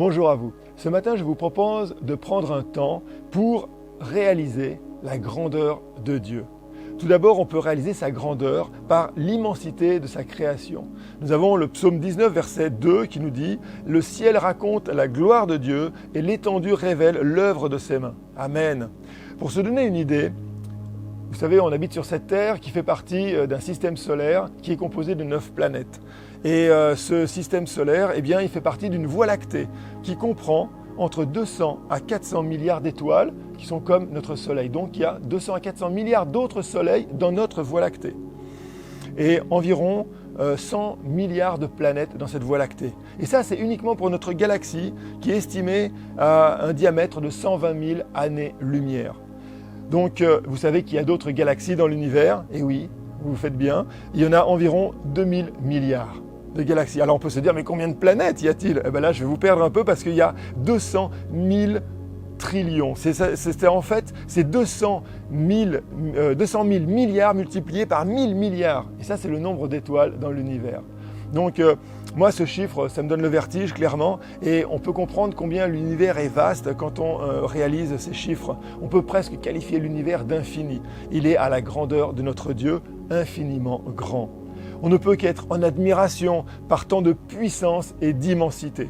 Bonjour à vous. Ce matin, je vous propose de prendre un temps pour réaliser la grandeur de Dieu. Tout d'abord, on peut réaliser sa grandeur par l'immensité de sa création. Nous avons le psaume 19, verset 2 qui nous dit « Le ciel raconte la gloire de Dieu et l'étendue révèle l'œuvre de ses mains. » Amen. Pour se donner une idée, vous savez, on habite sur cette Terre qui fait partie d'un système solaire qui est composé de 9 planètes. Et ce système solaire, eh bien, il fait partie d'une voie lactée qui comprend entre 200 à 400 milliards d'étoiles qui sont comme notre Soleil. Donc il y a 200 à 400 milliards d'autres soleils dans notre voie lactée. Et environ 100 milliards de planètes dans cette voie lactée. Et ça, c'est uniquement pour notre galaxie qui est estimée à un diamètre de 120 000 années-lumière. Donc vous savez qu'il y a d'autres galaxies dans l'univers, et oui, vous faites bien, il y en a environ 2000 milliards de galaxies. Alors on peut se dire, mais combien de planètes y a-t-il ? Eh bien là, je vais vous perdre un peu parce qu'il y a 200 000 trillions. C'est 200 000 milliards multipliés par 1000 milliards. Et ça, c'est le nombre d'étoiles dans l'univers. Donc moi, ce chiffre, ça me donne le vertige, clairement, et on peut comprendre combien l'univers est vaste quand on réalise ces chiffres. On peut presque qualifier l'univers d'infini. Il est à la grandeur de notre Dieu, infiniment grand. On ne peut qu'être en admiration par tant de puissance et d'immensité.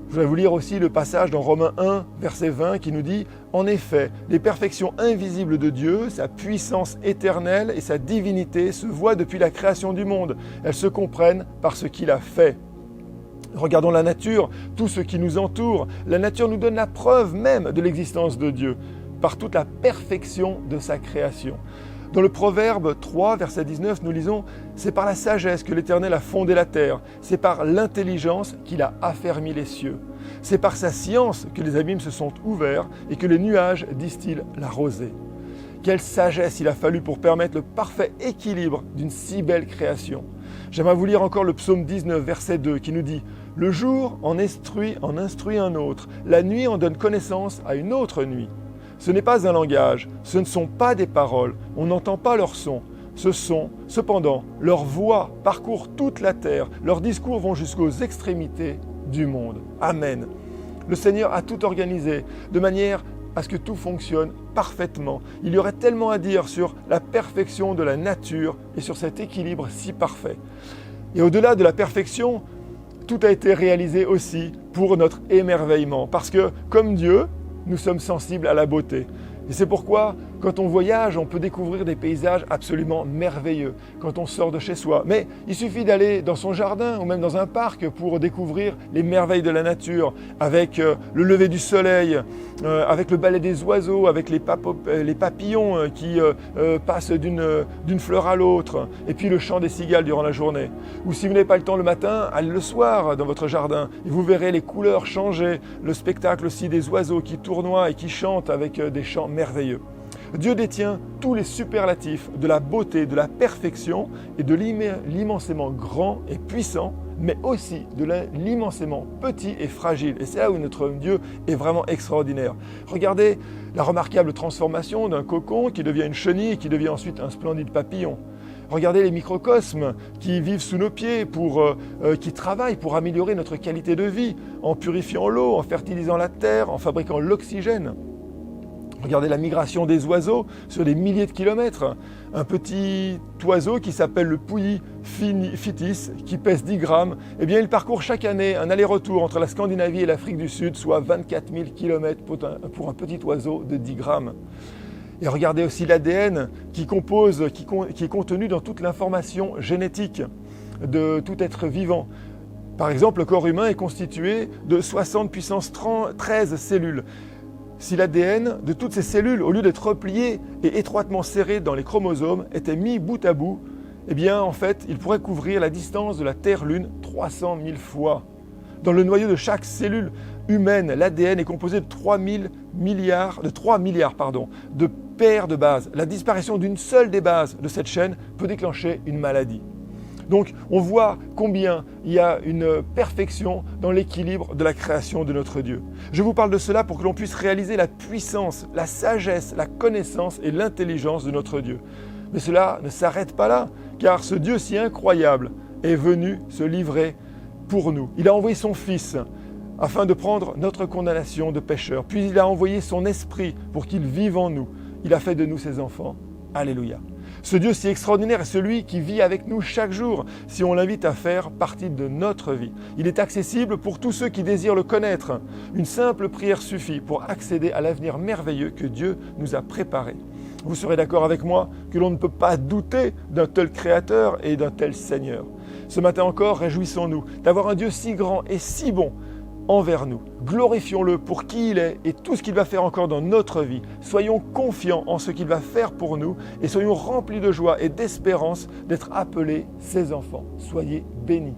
Je voudrais vous lire aussi le passage dans Romains 1, verset 20, qui nous dit « En effet, les perfections invisibles de Dieu, sa puissance éternelle et sa divinité se voient depuis la création du monde. Elles se comprennent par ce qu'il a fait. » Regardons la nature, tout ce qui nous entoure. La nature nous donne la preuve même de l'existence de Dieu, par toute la perfection de sa création. Dans le Proverbe 3, verset 19, nous lisons « C'est par la sagesse que l'Éternel a fondé la terre, c'est par l'intelligence qu'il a affermi les cieux. C'est par sa science que les abîmes se sont ouverts et que les nuages distillent la rosée. » Quelle sagesse il a fallu pour permettre le parfait équilibre d'une si belle création. J'aimerais vous lire encore le psaume 19, verset 2, qui nous dit « Le jour en instruit un autre, la nuit en donne connaissance à une autre nuit. » Ce n'est pas un langage, ce ne sont pas des paroles, on n'entend pas leur son. Ce sont, cependant, leurs voix parcourent toute la terre, leurs discours vont jusqu'aux extrémités du monde. Amen. Le Seigneur a tout organisé de manière à ce que tout fonctionne parfaitement. Il y aurait tellement à dire sur la perfection de la nature et sur cet équilibre si parfait. Et au-delà de la perfection, tout a été réalisé aussi pour notre émerveillement. Parce que, comme Dieu, nous sommes sensibles à la beauté. Et c'est pourquoi, quand on voyage, on peut découvrir des paysages absolument merveilleux quand on sort de chez soi. Mais il suffit d'aller dans son jardin ou même dans un parc pour découvrir les merveilles de la nature, avec le lever du soleil, avec le balai des oiseaux, avec les papillons qui passent d'une fleur à l'autre, et puis le chant des cigales durant la journée. Ou si vous n'avez pas le temps le matin, allez le soir dans votre jardin et vous verrez les couleurs changer, le spectacle aussi des oiseaux qui tournoient et qui chantent avec des chants merveilleux. Dieu détient tous les superlatifs de la beauté, de la perfection et de l'immensément grand et puissant, mais aussi de l'immensément petit et fragile. Et c'est là où notre Dieu est vraiment extraordinaire. Regardez la remarquable transformation d'un cocon qui devient une chenille et qui devient ensuite un splendide papillon. Regardez les microcosmes qui vivent sous nos pieds, qui travaillent pour améliorer notre qualité de vie, en purifiant l'eau, en fertilisant la terre, en fabriquant l'oxygène. Regardez la migration des oiseaux sur des milliers de kilomètres. Un petit oiseau qui s'appelle le Pouilly Phitis, qui pèse 10 grammes, eh bien, il parcourt chaque année un aller-retour entre la Scandinavie et l'Afrique du Sud, soit 24 000 kilomètres pour un petit oiseau de 10 grammes. Et regardez aussi l'ADN qui est contenu dans toute l'information génétique de tout être vivant. Par exemple, le corps humain est constitué de 60 puissance 13 cellules. Si l'ADN de toutes ces cellules, au lieu d'être replié et étroitement serré dans les chromosomes, était mis bout à bout, eh bien, en fait, il pourrait couvrir la distance de la Terre-Lune 300 000 fois. Dans le noyau de chaque cellule humaine, l'ADN est composé de 3 milliards de paires de bases. La disparition d'une seule des bases de cette chaîne peut déclencher une maladie. Donc, on voit combien il y a une perfection dans l'équilibre de la création de notre Dieu. Je vous parle de cela pour que l'on puisse réaliser la puissance, la sagesse, la connaissance et l'intelligence de notre Dieu. Mais cela ne s'arrête pas là, car ce Dieu si incroyable est venu se livrer pour nous. Il a envoyé son Fils afin de prendre notre condamnation de pécheurs. Puis il a envoyé son esprit pour qu'il vive en nous. Il a fait de nous ses enfants. Alléluia. Ce Dieu si extraordinaire est celui qui vit avec nous chaque jour si on l'invite à faire partie de notre vie. Il est accessible pour tous ceux qui désirent le connaître. Une simple prière suffit pour accéder à l'avenir merveilleux que Dieu nous a préparé. Vous serez d'accord avec moi que l'on ne peut pas douter d'un tel Créateur et d'un tel Seigneur. Ce matin encore, réjouissons-nous d'avoir un Dieu si grand et si bon envers nous. Glorifions-le pour qui il est et tout ce qu'il va faire encore dans notre vie. Soyons confiants en ce qu'il va faire pour nous et soyons remplis de joie et d'espérance d'être appelés ses enfants. Soyez bénis.